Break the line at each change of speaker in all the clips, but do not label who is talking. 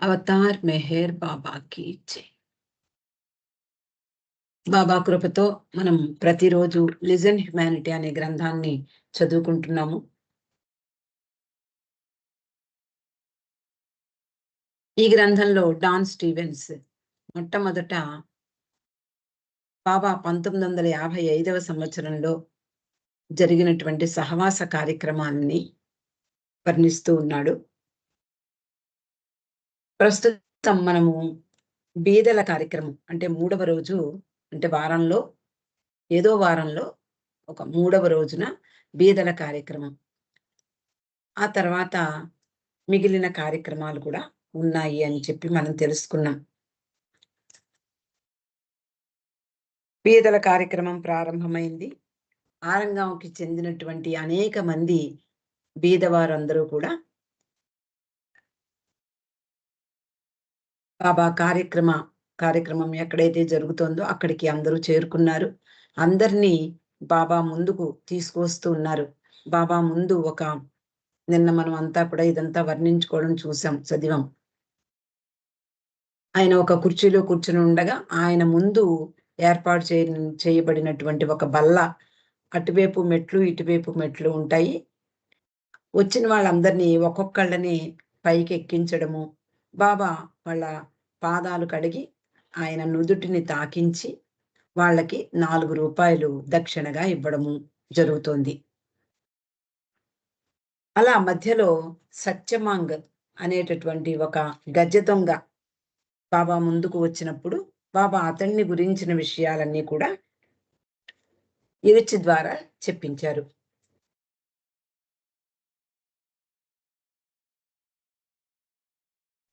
Avatar Meher బాబాకి జై. బాబా కృపతో మనం ప్రతిరోజు లిజన్ హ్యుమానిటీ అనే గ్రంథాన్ని చదువుకుంటున్నాము. ఈ గ్రంథంలో డాన్ స్టీవెన్స్ మొట్టమొదట బాబా 1955వ సంవత్సరంలో జరిగినటువంటి సహవాస కార్యక్రమాన్ని వర్ణిస్తూ ఉన్నాడు. ప్రస్తుతం మనము బీదల కార్యక్రమం అంటే 3వ రోజు, అంటే వారంలో ఏదో వారంలో ఒక 3వ రోజున బీదల కార్యక్రమం. ఆ తర్వాత మిగిలిన కార్యక్రమాలు కూడా ఉన్నాయి అని చెప్పి మనం తెలుసుకున్నాం. బీదల కార్యక్రమం ప్రారంభమైంది. ఆరంగంకి చెందినటువంటి అనేక మంది బీదవారందరూ కూడా బాబా కార్యక్రమం ఎక్కడైతే జరుగుతోందో అక్కడికి అందరూ చేరుకున్నారు. అందరినీ బాబా ముందుకు తీసుకొస్తూ ఉన్నారు. బాబా ముందు నిన్న మనం అంతా కూడా ఇదంతా వర్ణించుకోవడం చూసాం, చదివాం. ఆయన ఒక కుర్చీలో కూర్చుని ఉండగా ఆయన ముందు ఏర్పాటు చేయబడినటువంటి ఒక బల్ల, అటువైపు మెట్లు ఇటువైపు మెట్లు ఉంటాయి. వచ్చిన వాళ్ళందరినీ ఒక్కొక్కళ్ళని పైకి ఎక్కించడము, బాబా వాళ్ళ పాదాలు కడిగి ఆయన నుదుటిని తాకించి వాళ్ళకి 4 రూపాయలు దక్షిణగా ఇవ్వడము జరుగుతోంది. అలా మధ్యలో సత్యమాంగ్ అనేటటువంటి ఒక గజ దొంగ బాబా ముందుకు వచ్చినప్పుడు బాబా అతన్ని గురించిన విషయాలన్నీ కూడా ఇరుచి ద్వారా చెప్పించారు.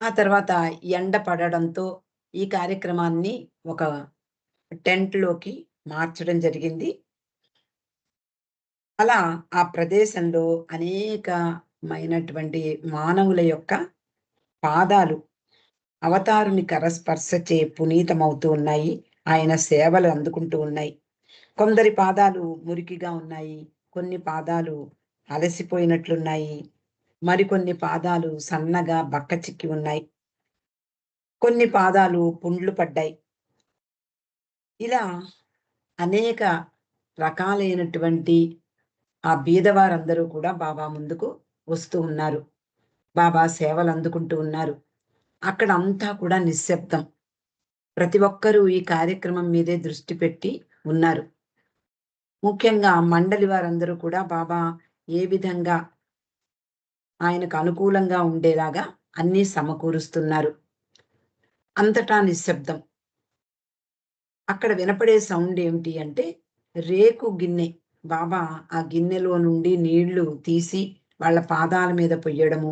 ఆ తర్వాత ఎండ పడడంతో ఈ కార్యక్రమాన్ని ఒక టెంట్లోకి మార్చడం జరిగింది. అలా ఆ ప్రదేశంలో అనేకమైనటువంటి మానవుల యొక్క పాదాలు అవతారుని కరస్పర్శచే పునీతమవుతూ ఉన్నాయి. ఆయన సేవలు అందుకుంటూ ఉన్నాయి. కొందరి పాదాలు మురికిగా ఉన్నాయి, కొన్ని పాదాలు అలసిపోయినట్లున్నాయి, మరికొన్ని పాదాలు సన్నగా బక్కచిక్కి ఉన్నాయి, కొన్ని పాదాలు పుండ్లు పడ్డాయి. ఇలా అనేక రకాలైనటువంటి ఆ బీదవారందరూ కూడా బాబా ముందుకు వస్తూ ఉన్నారు. బాబా సేవలు అందుకుంటూ ఉన్నారు. అక్కడ అంతా కూడా నిశ్శబ్దం. ప్రతి ఒక్కరూ ఈ కార్యక్రమం మీదే దృష్టి పెట్టి ఉన్నారు. ముఖ్యంగా మండలి వారందరూ కూడా బాబా ఏ విధంగా ఆయనకు అనుకూలంగా ఉండేలాగా అన్నీ సమకూరుస్తున్నారు. అంతటా నిశ్శబ్దం. అక్కడ వినపడే సౌండ్ ఏమిటి అంటే రేకు గిన్నె. బాబా ఆ గిన్నెలో నుండి నీళ్లు తీసి వాళ్ళ పాదాల మీద పొయ్యడము,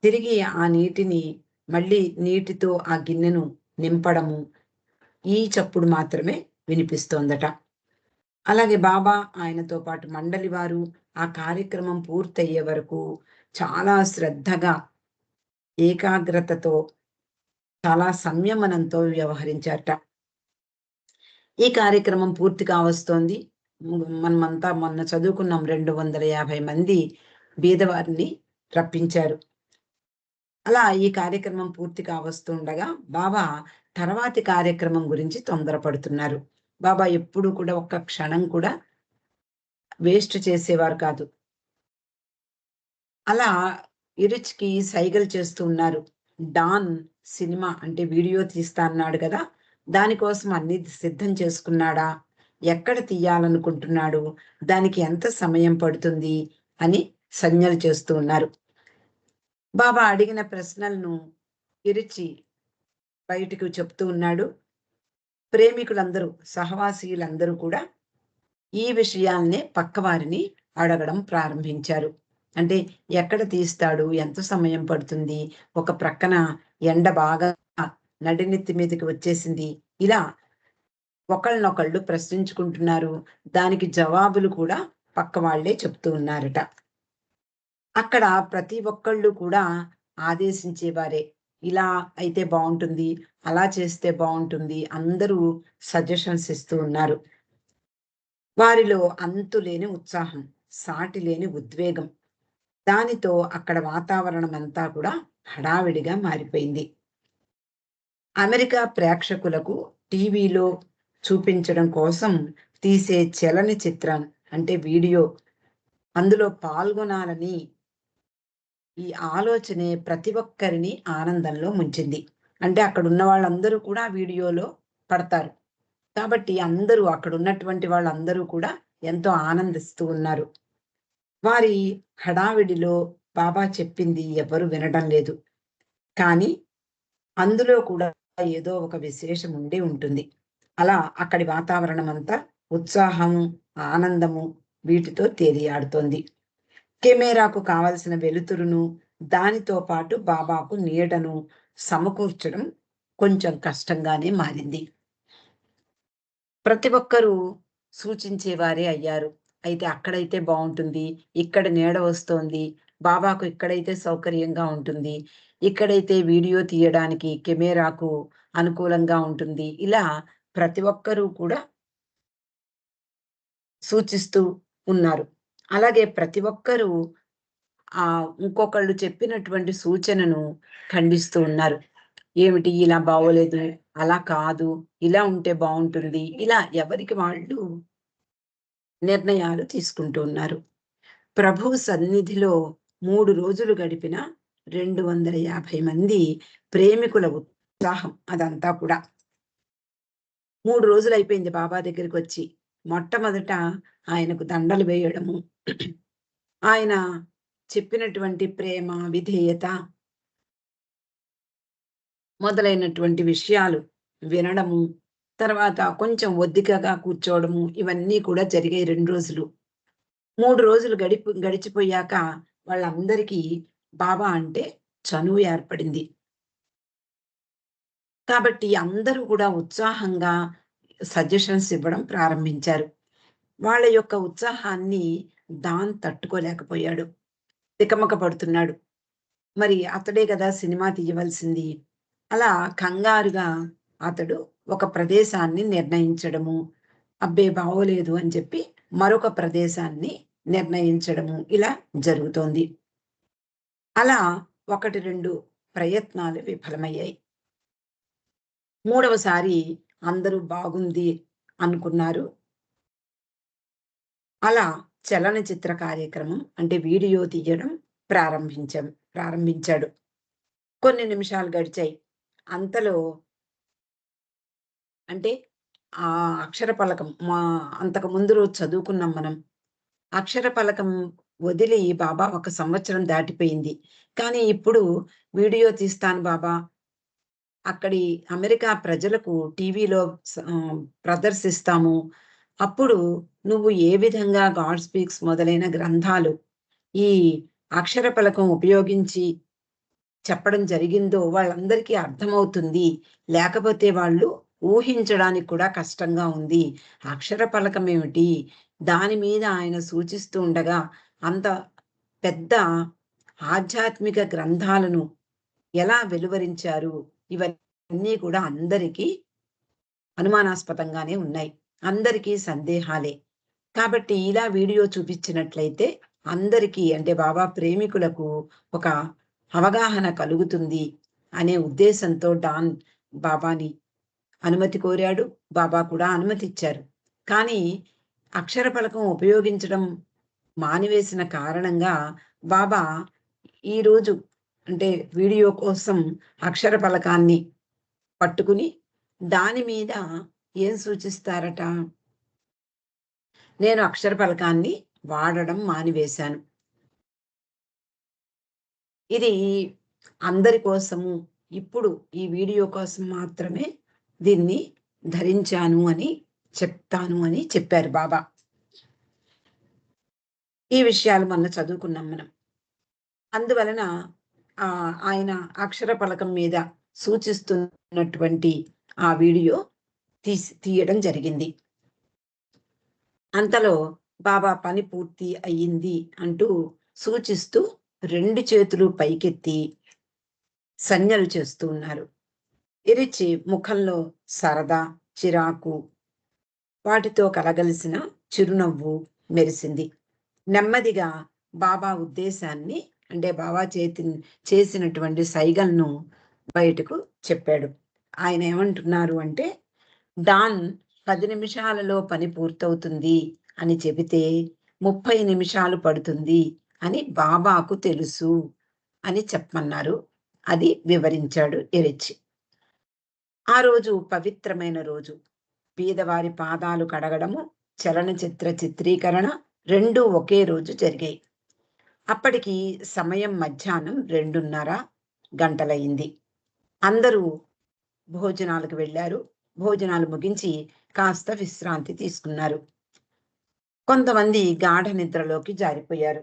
తిరిగి ఆ నీటిని మళ్ళీ నీటితో ఆ గిన్నెను నింపడము, ఈ చప్పుడు మాత్రమే వినిపిస్తోందట. అలాగే బాబా ఆయనతో పాటు మండలి వారు ఆ కార్యక్రమం పూర్తయ్యే వరకు చాలా శ్రద్ధగా, ఏకాగ్రతతో, చాలా సంయమనంతో వ్యవహరించారట. ఈ కార్యక్రమం పూర్తిగా వస్తోంది. మనమంతా మొన్న చదువుకున్నాం, 250 మంది బీదవారిని రప్పించారు. అలా ఈ కార్యక్రమం పూర్తిగా వస్తుండగా బాబా తర్వాతి కార్యక్రమం గురించి తొందరపడుతున్నారు. బాబా ఎప్పుడు కూడా ఒక్క క్షణం కూడా వేస్ట్ చేసేవారు కాదు. అలా ఇరుచ్కి సైగలు చేస్తూ ఉన్నారు. డాన్ సినిమా అంటే వీడియో తీస్తా అన్నాడు కదా, దానికోసం అన్ని సిద్ధం చేసుకున్నాడా, ఎక్కడ తీయాలనుకుంటున్నాడు, దానికి ఎంత సమయం పడుతుంది అని సంజ్ఞలు చేస్తూ ఉన్నారు. బాబా అడిగిన ప్రశ్నలను ఇరుచి బయటకు చెప్తూ ఉన్నాడు. ప్రేమికులందరూ, సహవాసీయులందరూ కూడా ఈ విషయాల్నే పక్కవారిని అడగడం ప్రారంభించారు. అంటే ఎక్కడ తీస్తాడు, ఎంత సమయం పడుతుంది, ఒక ప్రక్కన ఎండ బాగా నడినెత్తి మీదకి వచ్చేసింది. ఇలా ఒకళ్ళనొకళ్ళు ప్రశ్నించుకుంటున్నారు. దానికి జవాబులు కూడా పక్క వాళ్ళే చెప్తూ ఉన్నారట. అక్కడ ప్రతి ఒక్కళ్ళు కూడా ఆదేశించేవారే. ఇలా అయితే బాగుంటుంది, అలా చేస్తే బాగుంటుంది, అందరూ సజెషన్స్ ఇస్తూ ఉన్నారు. వారిలో అంతులేని ఉత్సాహం, సాటిలేని ఉద్వేగం. దానితో అక్కడ వాతావరణం అంతా కూడా హడావిడిగా మారిపోయింది. అమెరికా ప్రేక్షకులకు టీవీలో చూపించడం కోసం తీసే చలనచిత్రం అంటే వీడియో అందులో పాల్గొనాలని ఈ ఆలోచనే ప్రతి ఒక్కరిని ఆనందంలో ముంచింది. అంటే అక్కడున్న వాళ్ళందరూ కూడా వీడియోలో పడతారు. కాబట్టి అందరూ అక్కడున్నటువంటి వాళ్ళందరూ కూడా ఎంతో ఆనందిస్తూ ఉన్నారు. వారి హడావిడిలో బాబా చెప్పింది ఎవరు వినడం లేదు. కానీ అందులో కూడా ఏదో ఒక విశేషం ఉండి ఉంటుంది. అలా అక్కడి వాతావరణం అంతా ఉత్సాహము, ఆనందము వీటితో తేలియాడుతోంది. కెమెరాకు కావలసిన వెలుతురును, దానితో పాటు బాబాకు నీడను సమకూర్చడం కొంచెం కష్టంగానే మారింది. ప్రతి ఒక్కరూ సూచించేవారే అయ్యారు. అయితే అక్కడైతే బావుంటుంది. ఇక్కడ నీడ వస్తోంది. బాబాకు ఇక్కడైతే సౌకర్యంగా ఉంటుంది. ఇక్కడైతే వీడియో తీయడానికి కెమెరాకు అనుకూలంగా ఉంటుంది. ఇలా ప్రతి ఒక్కరూ కూడా సూచిస్తూ ఉన్నారు. అలాగే ప్రతి ఒక్కరూ ఇంకొకళ్ళు చెప్పినటువంటి సూచనను ఖండిస్తూ ఉన్నారు. ఏమిటి ఇలా బాగోలేదు, అలా కాదు, ఇలా ఉంటే బావుంటుంది. ఇలా ఎవరికి వాళ్ళు నిర్ణయాలు తీసుకుంటూ ఉన్నారు. ప్రభువు సన్నిధిలో 3 రోజులు గడిపిన 250 మంది ప్రేమికుల ఉత్సాహం అదంతా కూడా. 3 రోజులయిపోయింది బాబా దగ్గరికొచ్చి. మొట్టమొదట ఆయనకు దండలు వేయడము, ఆయన చెప్పినటువంటి ప్రేమ, విధేయత మొదలైనటువంటి విషయాలు వినడము, తర్వాత కొంచెం ఒద్దికగా కూర్చోవడము, ఇవన్నీ కూడా జరిగాయి 2 రోజులు. 3 రోజులు గడిచిపోయాక వాళ్ళందరికీ బాబా అంటే చనువు ఏర్పడింది. కాబట్టి అందరూ కూడా ఉత్సాహంగా సజెషన్స్ ఇవ్వడం ప్రారంభించారు. వాళ్ళ యొక్క ఉత్సాహాన్ని దాన్ తట్టుకోలేకపోయాడు. తికమక పడుతున్నాడు. మరి అతడే గదా సినిమా తీయవలసింది. అలా కంగారుగా అతడు ఒక ప్రదేశాన్ని నిర్ణయించడము, అబ్బే! బాగోలేదు అని చెప్పి మరొక ప్రదేశాన్ని నిర్ణయించడము ఇలా జరుగుతోంది. అలా 1, 2 ప్రయత్నాలు విఫలమయ్యాయి. మూడవసారి అందరూ బాగుంది అనుకున్నారు. అలా చలనచిత్ర కార్యక్రమం అంటే వీడియో తీయడం ప్రారంభించాడు. కొన్ని నిమిషాలు గడిచాయి. అంతలో అంటే ఆ అక్షర పలకం అంతకు ముందు రోజు చదువుకున్నాం మనం. అక్షర పలకం వదిలి బాబా 1 సంవత్సరం దాటిపోయింది. కానీ ఇప్పుడు వీడియో తీస్తాను బాబా, అక్కడి అమెరికా ప్రజలకు టీవీలో ప్రదర్శిస్తాము. అప్పుడు నువ్వు ఏ విధంగా గాడ్ స్పీక్స్ మొదలైన గ్రంథాలు ఈ అక్షర పలకం ఉపయోగించి చెప్పడం జరిగిందో వాళ్ళందరికీ అర్థమవుతుంది. లేకపోతే వాళ్ళు ఊహించడానికి కూడా కష్టంగా ఉంది. అక్షర పలకం ఏమిటి? దాని మీద ఆయన సూచిస్తూ ఉండగా అంత పెద్ద ఆధ్యాత్మిక గ్రంథాలను ఎలా వెలువరించారు? ఇవన్నీ కూడా అందరికీ అనుమానాస్పదంగానే ఉన్నాయి. అందరికీ సందేహాలే. కాబట్టి ఇలా వీడియో చూపించినట్లయితే అందరికీ అంటే బాబా ప్రేమికులకు ఒక అవగాహన కలుగుతుంది అనే ఉద్దేశంతో డాన్ బాబాని అనుమతి కోరాడు. బాబా కూడా అనుమతిచ్చారు. కానీ అక్షర పలకం ఉపయోగించడం మానివేసిన కారణంగా బాబా ఈరోజు అంటే వీడియో కోసం అక్షర పలకాన్ని పట్టుకుని దాని మీద ఏం సూచిస్తారట? నేను అక్షర పలకాన్ని వాడడం మానివేశాను. ఇది అందరి కోసము ఇప్పుడు ఈ వీడియో కోసం మాత్రమే దీన్ని ధరించాను అని చెప్తాను అని చెప్పారు బాబా. ఈ విషయాలు మొన్న చదువుకున్నాం మనం. అందువలన ఆయన అక్షర పలకం మీద సూచిస్తున్నటువంటి ఆ వీడియో తీయడం జరిగింది. అంతలో బాబా పని పూర్తి అయ్యింది అంటూ సూచిస్తూ 2 చేతులు పైకెత్తి సంజ్ఞలు చేస్తూ ఉన్నారు. ఇరిచి ముఖంలో సరదా, చిరాకు వాటితో కలగలిసిన చిరునవ్వు మెరిసింది. నెమ్మదిగా బాబా ఉద్దేశాన్ని, అంటే బాబా చేసినటువంటి సైగలను బయటకు చెప్పాడు. ఆయన ఏమంటున్నారు అంటే, డాన్ 10 నిమిషాలలో పని పూర్తవుతుంది అని చెబితే 30 నిమిషాలు పడుతుంది అని బాబాకు తెలుసు అని చెప్పమన్నారు. అది వివరించాడు ఎరిచి. ఆ రోజు పవిత్రమైన రోజు. బీదవారి పాదాలు కడగడము, చలనచిత్ర చిత్రీకరణ రెండూ ఒకే రోజు జరిగాయి. అప్పటికి సమయం మధ్యాహ్నం 2:30 గంటలయింది. అందరూ భోజనాలకు వెళ్ళారు. భోజనాలు ముగించి కాస్త విశ్రాంతి తీసుకున్నారు. కొంతమంది గాఢ నిద్రలోకి జారిపోయారు.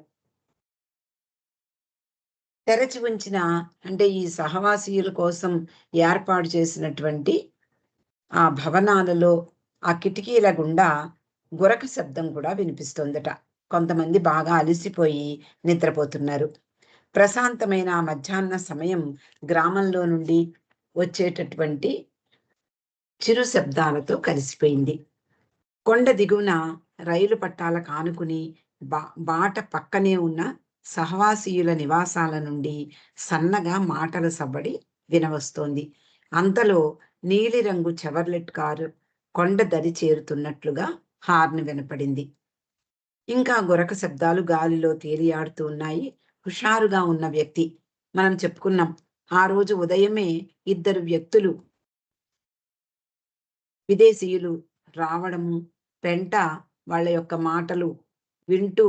తెరచి ఉంచిన, అంటే ఈ సహవాసీయుల కోసం ఏర్పాటు చేసినటువంటి ఆ భవనాలలో ఆ కిటికీల గుండా గురక శబ్దం కూడా వినిపిస్తోందట. కొంతమంది బాగా అలసిపోయి నిద్రపోతున్నారు. ప్రశాంతమైన ఆ మధ్యాహ్న సమయం గ్రామంలో నుండి వచ్చేటటువంటి చిరు శబ్దాలతో కలిసిపోయింది. కొండ దిగువన రైలు పట్టాల కానుకుని బాట పక్కనే ఉన్న సహవాసీయుల నివాసాల నుండి సన్నగా మాటల సవ్వడి వినవస్తోంది. అంతలో నీలిరంగు చెవర్లెట్ కారు కొండ దరి చేరుతున్నట్లుగా హార్న్ వినపడింది. ఇంకా గురక శబ్దాలు గాలిలో తేలియాడుతూ ఉన్నాయి. హుషారుగా ఉన్న వ్యక్తి, మనం చెప్పుకున్నాం ఆ రోజు ఉదయమే ఇద్దరు వ్యక్తులు విదేశీయులు రావడము, వెంట వాళ్ళ యొక్క మాటలు వింటూ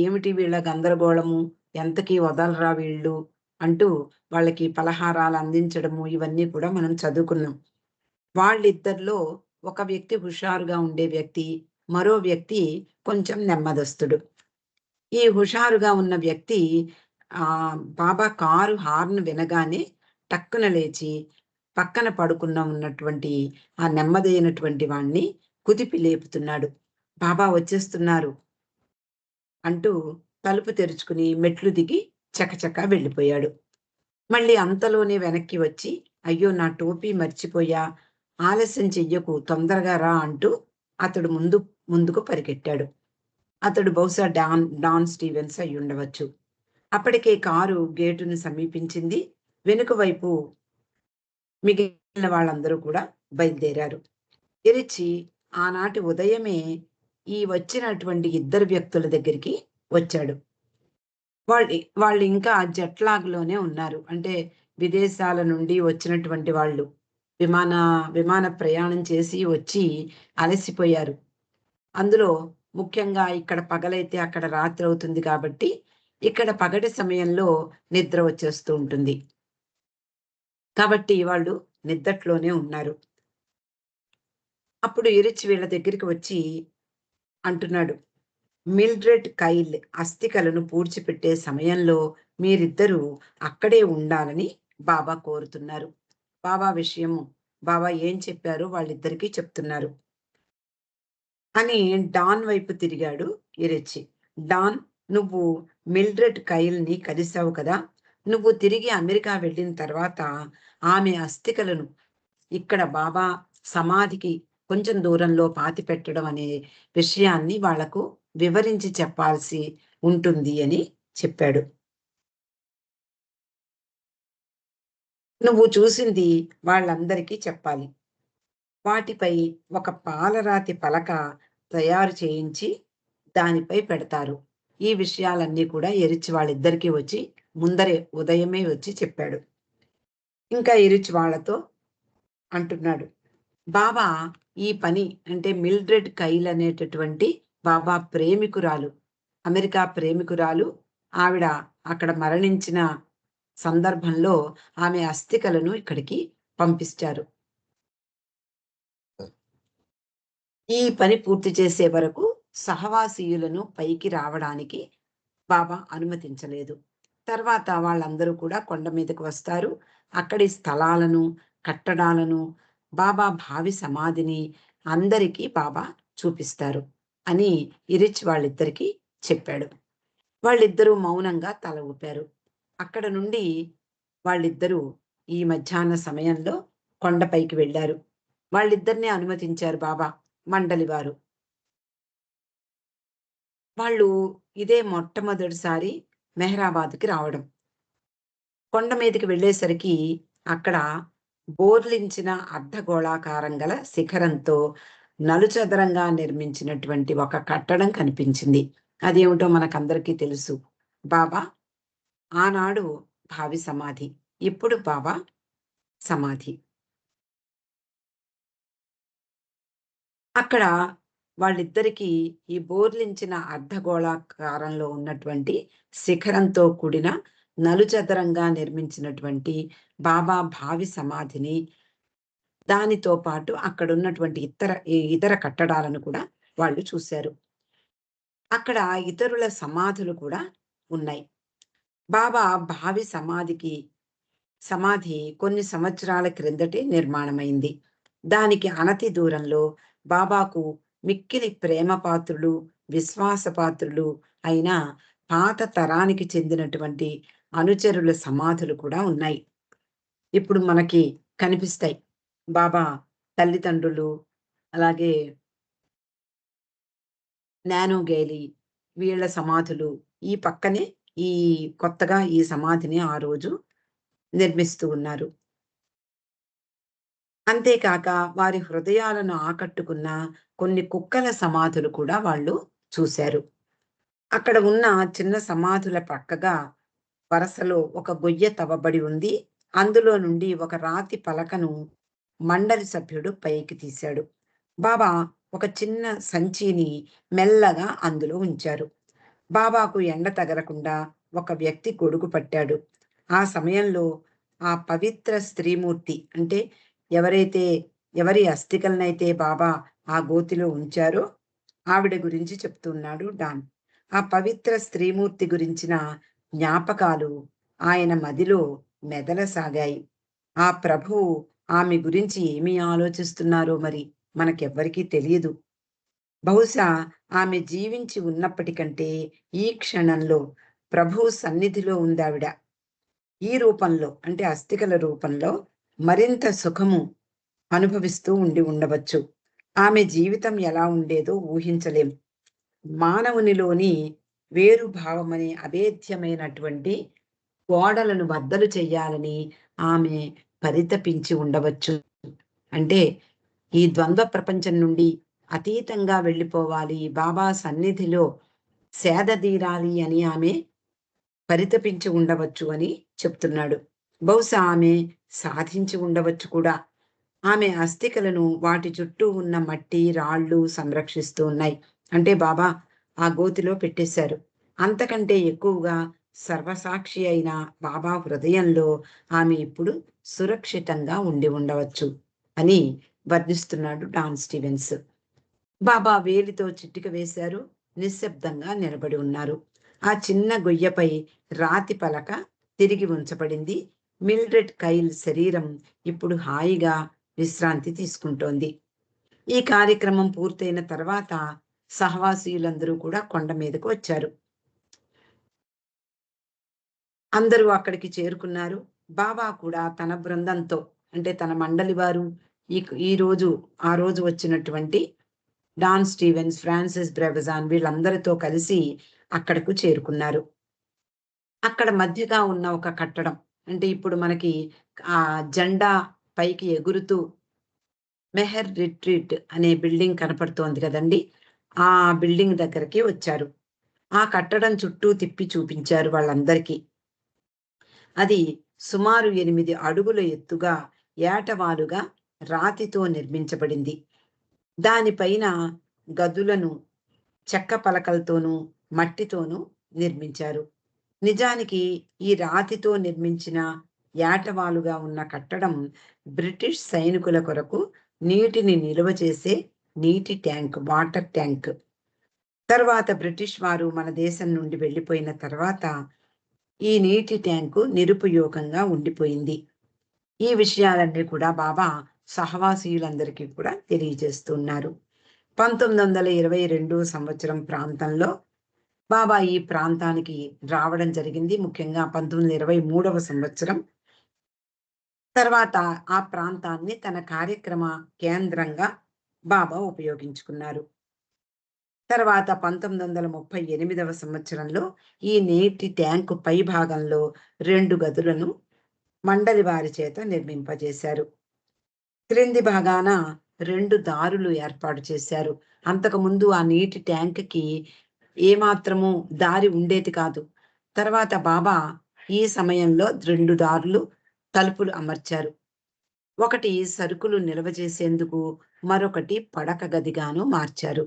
ఏమిటి వీళ్ళ గందరగోళము, ఎంతకీ వదలరా వీళ్ళు అంటూ వాళ్ళకి పలహారాలు అందించడము, ఇవన్నీ కూడా మనం చదువుకున్నాం. వాళ్ళిద్దరిలో ఒక వ్యక్తి హుషారుగా ఉండే వ్యక్తి, మరో వ్యక్తి కొంచెం నెమ్మదస్తుడు. ఈ హుషారుగా ఉన్న వ్యక్తి బాబా కారు హార్న్ వినగానే టక్కున లేచి పక్కన పడుకున్న ఉన్నటువంటి ఆ నెమ్మదైనటువంటి వాణ్ణి కుదిపి లేపుతున్నాడు. బాబా వచ్చేస్తున్నారు అంటూ తలుపు తెరుచుకుని మెట్లు దిగి చకచకా వెళ్ళిపోయాడు. మళ్ళీ అంతలోనే వెనక్కి వచ్చి, అయ్యో నా టోపీ మర్చిపోయా, ఆలస్యం చెయ్యకు, తొందరగా రా అంటూ అతడు ముందుకు పరిగెట్టాడు. అతడు బహుశా డాన్ స్టీవెన్స్ అయ్యుండవచ్చు. అప్పటికే కారు గేటును సమీపించింది. వెనుక వైపు మిగిలిన వాళ్ళందరూ కూడా బయలుదేరారు. ఎరిచి ఆనాటి ఉదయమే ఈ వచ్చినటువంటి ఇద్దరు వ్యక్తుల దగ్గరికి వచ్చాడు. వాళ్ళు ఇంకా జెట్లాగ్‌లోనే ఉన్నారు. అంటే విదేశాల నుండి వచ్చినటువంటి వాళ్ళు. విమాన ప్రయాణం చేసి వచ్చి అలసిపోయారు. అందులో ముఖ్యంగా ఇక్కడ పగలైతే అక్కడ రాత్రవుతుంది కాబట్టి, ఇక్కడ పగటి సమయంలో నిద్ర వచ్చేస్తూ ఉంటుంది. కాబట్టి వాళ్ళు నిద్దట్లోనే ఉన్నారు. అప్పుడు ఎరిచి వీళ్ళ దగ్గరికి వచ్చి అంటున్నాడు, మిల్డ్రెడ్ కైల్ అస్థికలను పూడ్చిపెట్టే సమయంలో మీరిద్దరూ అక్కడే ఉండాలని బాబా కోరుతున్నారు. బాబా ఏం చెప్పారో వాళ్ళిద్దరికీ చెప్తున్నారు అని డాన్ వైపు తిరిగాడు ఎరిచి. డాన్, నువ్వు మిల్డ్రెడ్ కైల్ని కలిసావు కదా, నువ్వు తిరిగి అమెరికా వెళ్ళిన తర్వాత ఆమె అస్థికలను ఇక్కడ బాబా సమాధికి కొంచెం దూరంలో పాతిపెట్టడం అనే విషయాన్ని వాళ్లకు వివరించి చెప్పాల్సి ఉంటుంది అని చెప్పాడు. నువ్వు చూసింది వాళ్ళందరికీ చెప్పాలి. వాటిపై ఒక పాలరాతి పలక తయారు చేయించి దానిపై పెడతారు. ఈ విషయాలన్నీ కూడా ఎరిచి వాళ్ళిద్దరికీ వచ్చి ముందరే ఉదయమే వచ్చి చెప్పాడు. ఇంకా ఎరిచి వాళ్ళతో అంటున్నాడు, బాబా ఈ పని, అంటే మిల్డ్రెడ్ కైల్ అనేటటువంటి బాబా ప్రేమికురాలు, అమెరికా ప్రేమికురాలు, ఆవిడ అక్కడ మరణించిన సందర్భంలో ఆమె అస్థికలను ఇక్కడికి పంపిస్తారు. ఈ పని పూర్తి చేసే వరకు సహవాసీయులను పైకి రావడానికి బాబా అనుమతించలేదు. తర్వాత వాళ్ళందరూ కూడా కొండ మీదకు వస్తారు. అక్కడి స్థలాలను, కట్టడాలను, బాబా భావి సమాధిని అందరికీ బాబా చూపిస్తారు అని ఇరిచ్ వాళ్ళిద్దరికీ చెప్పాడు. వాళ్ళిద్దరూ మౌనంగా తల ఊపారు. అక్కడ నుండి వాళ్ళిద్దరూ ఈ మధ్యాహ్న సమయంలో కొండపైకి వెళ్ళారు. వాళ్ళిద్దరిని అనుమతించారు బాబా మండలి వారు. వాళ్ళు ఇదే మొట్టమొదటిసారి మెహరాబాద్‌కి రావడం. కొండ మీదకి వెళ్ళేసరికి అక్కడ బోర్లించిన అర్ధగోళాకారం గల శిఖరంతో నలుచదరంగా నిర్మించినటువంటి ఒక కట్టడం కనిపించింది. అదేమిటో మనకందరికీ తెలుసు. బాబా ఆనాడు భావి సమాధి. ఇప్పుడు బాబా సమాధి. అక్కడ వాళ్ళిద్దరికీ ఈ బోర్లించిన అర్ధగోళాకారంలో ఉన్నటువంటి శిఖరంతో కూడిన నలుచదరంగా నిర్మించినటువంటి బాబా భావి సమాధిని, దానితో పాటు అక్కడున్నటువంటి ఇతర కట్టడాలను కూడా వాళ్ళు చూశారు. అక్కడ ఇతరుల సమాధులు కూడా ఉన్నాయి. బాబా భావి సమాధి కొన్ని సంవత్సరాల క్రిందటే నిర్మాణమైంది. దానికి అనతి దూరంలో బాబాకు మిక్కిలి ప్రేమపాత్రులు, విశ్వాసపాత్రులు అయిన పాత తరానికి చెందినటువంటి అనుచరుల సమాధులు కూడా ఉన్నాయి. ఇప్పుడు మనకి కనిపిస్తాయి. బాబా తల్లిదండ్రులు, అలాగే నానో గేలి వీళ్ళ సమాధులు ఈ పక్కనే ఈ కొత్తగా ఈ సమాధిని ఆ రోజు నిర్మిస్తూ ఉన్నారు. అంతేకాక వారి హృదయాలను ఆకట్టుకున్న కొన్ని కుక్కల సమాధులు కూడా వాళ్ళు చూశారు. అక్కడ ఉన్న చిన్న సమాధుల పక్కగా వరసలో ఒక గొయ్య తవ్వబడి ఉంది. అందులో నుండి ఒక రాతి పలకను మండలి సభ్యుడు పైకి తీశాడు. బాబా ఒక చిన్న సంచిని మెల్లగా అందులో ఉంచారు. బాబాకు ఎండ తగలకుండా ఒక వ్యక్తి గొడుగు పట్టాడు. ఆ సమయంలో ఆ పవిత్ర స్త్రీమూర్తి అంటే ఎవరైతే ఎవరి అస్థికలనైతే బాబా ఆ గోతిలో ఉంచారో ఆవిడ గురించి చెప్తున్నాడు డాన్. ఆ పవిత్ర స్త్రీమూర్తి గురించిన జ్ఞాపకాలు ఆయన మదిలో మెదలసాగాయి. ఆ ప్రభువు ఆమె గురించి ఏమి ఆలోచిస్తున్నారో మరి మనకెవ్వరికీ తెలియదు. బహుశా ఆమె జీవించి ఉన్నప్పటికంటే ఈ క్షణంలో ప్రభువు సన్నిధిలో ఉందావిడ. ఈ రూపంలో అంటే అస్థికల రూపంలో మరింత సుఖము అనుభవిస్తూ ఉండవచ్చు. ఆమె జీవితం ఎలా ఉండేదో ఊహించలేం. మానవునిలోని వేరు భావమనే అభేద్యమైనటువంటి గోడలను బద్దలు చెయ్యాలని ఆమె పరితపించి ఉండవచ్చు. అంటే ఈ ద్వంద్వ ప్రపంచం నుండి అతీతంగా వెళ్ళిపోవాలి, బాబా సన్నిధిలో సేదదీరాలి అని ఆమె పరితపించి ఉండవచ్చు అని చెప్తున్నాడు. బహుశా ఆమె సాధించి ఉండవచ్చు కూడా. ఆమె అస్థికలను వాటి చుట్టూ ఉన్న మట్టి, రాళ్ళు సంరక్షిస్తూ ఉన్నాయి. అంటే బాబా ఆ గోతిలో పెట్టేశారు. అంతకంటే ఎక్కువగా సర్వసాక్షి అయిన బాబా హృదయంలో ఆమె ఇప్పుడు సురక్షితంగా ఉండి ఉండవచ్చు అని వర్ణిస్తున్నాడు డాన్ స్టీవెన్స్. బాబా వేలితో చిటిక వేశారు. నిశ్శబ్దంగా నిలబడి ఉన్నారు. ఆ చిన్న గొయ్యపై రాతి పలక తిరిగి ఉంచబడింది. మిల్డ్రెడ్ కైల్ శరీరం ఇప్పుడు హాయిగా విశ్రాంతి తీసుకుంటోంది. ఈ కార్యక్రమం పూర్తయిన తర్వాత సహవాసీయులందరూ కూడా కొండ మీదకు వచ్చారు. అందరూ అక్కడికి చేరుకున్నారు. బాబా కూడా తన బృందంతో అంటే తన మండలి వారు ఈ రోజు ఆ రోజు వచ్చినటువంటి డాన్ స్టీవెన్స్, ఫ్రాన్సిస్ బ్రెవెజాన్ వీళ్ళందరితో కలిసి అక్కడకు చేరుకున్నారు. అక్కడ మధ్యగా ఉన్న ఒక కట్టడం అంటే ఇప్పుడు మనకి ఆ జెండా పైకి ఎగురుతూ మెహర్ రిట్రీట్ అనే బిల్డింగ్ కనపడుతోంది కదండీ! ఆ బిల్డింగ్ దగ్గరికి వచ్చారు. ఆ కట్టడం చుట్టూ తిప్పి చూపించారు వాళ్ళందరికీ. అది సుమారు 8 అడుగుల ఎత్తుగా ఏటవాలుగా రాతితో నిర్మించబడింది. దానిపైన గదులను చెక్క పలకలతోనూ, మట్టితోనూ నిర్మించారు. నిజానికి ఈ రాతితో నిర్మించిన ఏటవాలుగా ఉన్న కట్టడం బ్రిటిష్ సైనికుల కొరకు నీటిని నిలువ చేసే నీటి ట్యాంక్, వాటర్ ట్యాంక్. తర్వాత బ్రిటిష్ వారు మన దేశం నుండి వెళ్ళిపోయిన తర్వాత ఈ నీటి ట్యాంకు నిరుపయోగంగా ఉండిపోయింది. ఈ విషయాలన్నీ కూడా బాబా సహవాసీయులందరికీ కూడా తెలియజేస్తున్నారు. 1922 సంవత్సరం ప్రాంతంలో బాబా ఈ ప్రాంతానికి రావడం జరిగింది. ముఖ్యంగా 1923వ సంవత్సరం. తర్వాత ఆ ప్రాంతాన్ని తన కార్యక్రమ కేంద్రంగా బాబా ఉపయోగించుకున్నారు. తర్వాత 1938వ సంవత్సరంలో ఈ నీటి ట్యాంకు పై భాగంలో 2 గదులను మండలి వారి చేత నిర్మింపజేశారు. క్రింది భాగాన 2 దారులు ఏర్పాటు చేశారు. అంతకుముందు ఆ నీటి ట్యాంక్‌కి ఏమాత్రము దారి ఉండేది కాదు. తర్వాత బాబా ఈ సమయంలో 2 దారులు, తలుపులు అమర్చారు. ఒకటి సరుకులు నిల్వ చేసేందుకు, మరొకటి పడక గదిగాను మార్చారు.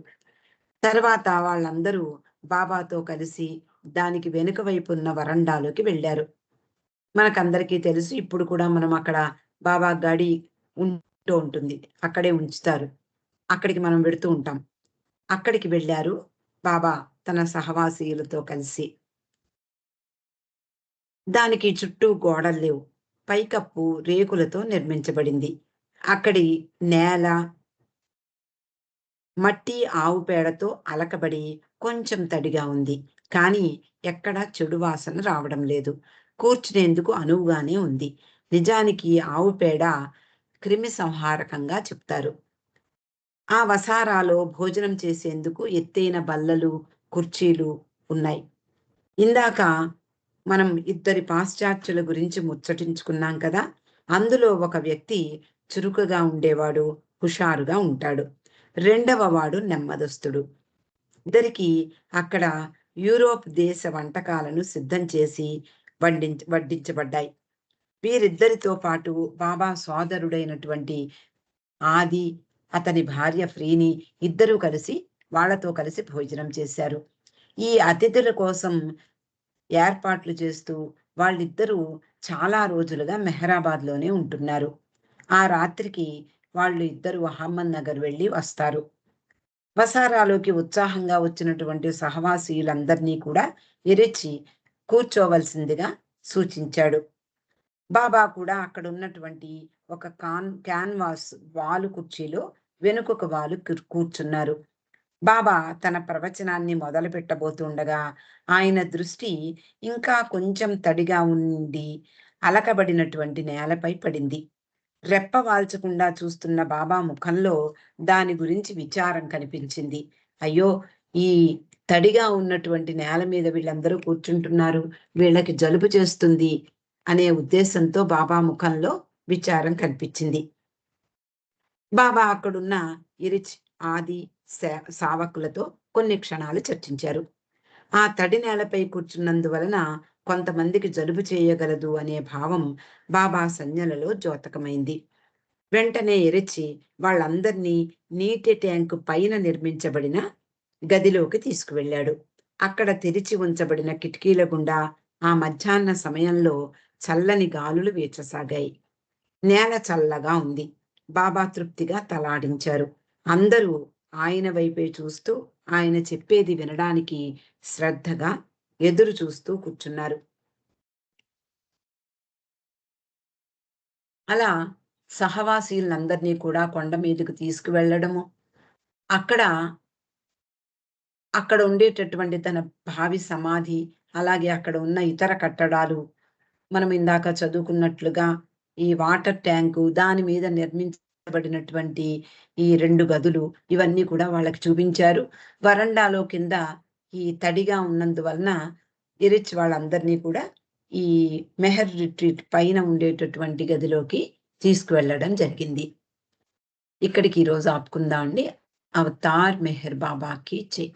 తర్వాత వాళ్ళందరూ బాబాతో కలిసి దానికి వెనుక వైపు ఉన్న వరండాలోకి వెళ్ళారు. మనకందరికీ తెలుసు, ఇప్పుడు కూడా మనం అక్కడ బాబా గడి ఉంటూ ఉంటుంది. అక్కడే ఉంచుతారు. అక్కడికి మనం వెడుతూ ఉంటాం. అక్కడికి వెళ్ళారు బాబా తన సహవాసీయులతో కలిసి. దానికి చుట్టూ గోడలు లేవు. పైకప్పు రేకులతో నిర్మించబడింది. అక్కడి నేల మట్టి ఆవు పేడతో అలకబడి కొంచెం తడిగా ఉంది. కానీ ఎక్కడా చెడు వాసన రావడం లేదు. కూర్చునేందుకు అనువుగానే ఉంది. నిజానికి ఆవు పేడ క్రిమి సంహారకంగా చెప్తారు. ఆ వసారాలో భోజనం చేసేందుకు ఎత్తైన బల్లలు, కుర్చీలు ఉన్నాయి. ఇందాక మనం ఇద్దరి పాశ్చాత్యుల గురించి ముచ్చటించుకున్నాం కదా! అందులో ఒక వ్యక్తి చురుకుగా ఉండేవాడు, హుషారుగా ఉంటాడు. రెండవ వాడు నెమ్మదస్తుడు. ఇద్దరికీ అక్కడ యూరోప్ దేశ వంటకాలను సిద్ధం చేసి వడ్డించబడ్డాయి. వీరిద్దరితో పాటు బాబా సోదరుడైనటువంటి ఆది, అతని భార్య ఫ్రీని ఇద్దరూ కలిసి వాళ్ళతో కలిసి భోజనం చేశారు. ఈ అతిథుల కోసం ఏర్పాట్లు చేస్తూ వాళ్ళిద్దరూ చాలా రోజులుగా మెహరాబాద్‌లోనే ఉంటున్నారు. ఆ రాత్రికి వాళ్ళు ఇద్దరు అహ్మద్ నగర్ వెళ్ళి వస్తారు. వసారాలోకి ఉత్సాహంగా వచ్చినటువంటి సహవాసీయులందరినీ కూడా ఇరిచి కూర్చోవలసిందిగా సూచించాడు. బాబా కూడా అక్కడున్నటువంటి ఒక క్యాన్వాస్ వాలు కుర్చీలో వెనుకొక వాలు కూర్చున్నారు. బాబా తన ప్రవచనాన్ని మొదలు పెట్టబోతుండగా ఆయన దృష్టి ఇంకా కొంచెం తడిగా ఉండి అలకబడినటువంటి నేలపై పడింది. రెప్ప వాల్చకుండా చూస్తున్న బాబా ముఖంలో దాని గురించి విచారం కనిపించింది. అయ్యో! ఈ తడిగా ఉన్నటువంటి నేల మీద వీళ్ళందరూ కూర్చుంటున్నారు. వీళ్ళకి జలుబు చేస్తుంది అనే ఉద్దేశంతో బాబా ముఖంలో విచారం కనిపించింది. బాబా అక్కడున్న ఇరిచ్, ఆది, సావకులతో కొన్ని క్షణాలు చర్చించారు. ఆ తడి నేలపై కూర్చున్నందువలన కొంతమందికి జలుబు చేయగలదు అనే భావం బాబా సంజ్ఞలలో ద్యోతకమైంది. వెంటనే ఎరిచి వాళ్ళందర్నీ నీటి ట్యాంకు పైన నిర్మించబడిన గదిలోకి తీసుకువెళ్ళాడు. అక్కడ తెరిచి ఉంచబడిన కిటికీల గుండా ఆ మధ్యాహ్న సమయంలో చల్లని గాలులు వీచసాగాయి. నేల చల్లగా ఉంది. బాబా తృప్తిగా తలాడించారు. అందరూ ఆయన వైపే చూస్తూ ఆయన చెప్పేది వినడానికి శ్రద్ధగా ఎదురు చూస్తూ కూర్చున్నారు. అలా సహవాసీలందరినీ కూడా కొండ మీదకు తీసుకువెళ్ళడము, అక్కడ అక్కడ ఉండేటటువంటి తన భావి సమాధి, అలాగే అక్కడ ఉన్న ఇతర కట్టడాలు, మనం ఇందాక చదువుకున్నట్లుగా ఈ వాటర్ ట్యాంకు, దాని మీద నిర్మించబడినటువంటి ఈ 2 గదులు, ఇవన్నీ కూడా వాళ్ళకి చూపించారు. వరండాలో కింద ఈ తడిగా ఉన్నందువలన ఇరిచ్ వాళ్ళందరినీ కూడా ఈ మెహర్ రిట్రీట్ పైన ఉండేటటువంటి గదిలోకి తీసుకువెళ్ళడం జరిగింది. ఇక్కడికి ఈరోజు ఆపుకుందాం అండి. అవతార్ మెహర్ బాబాకి జై.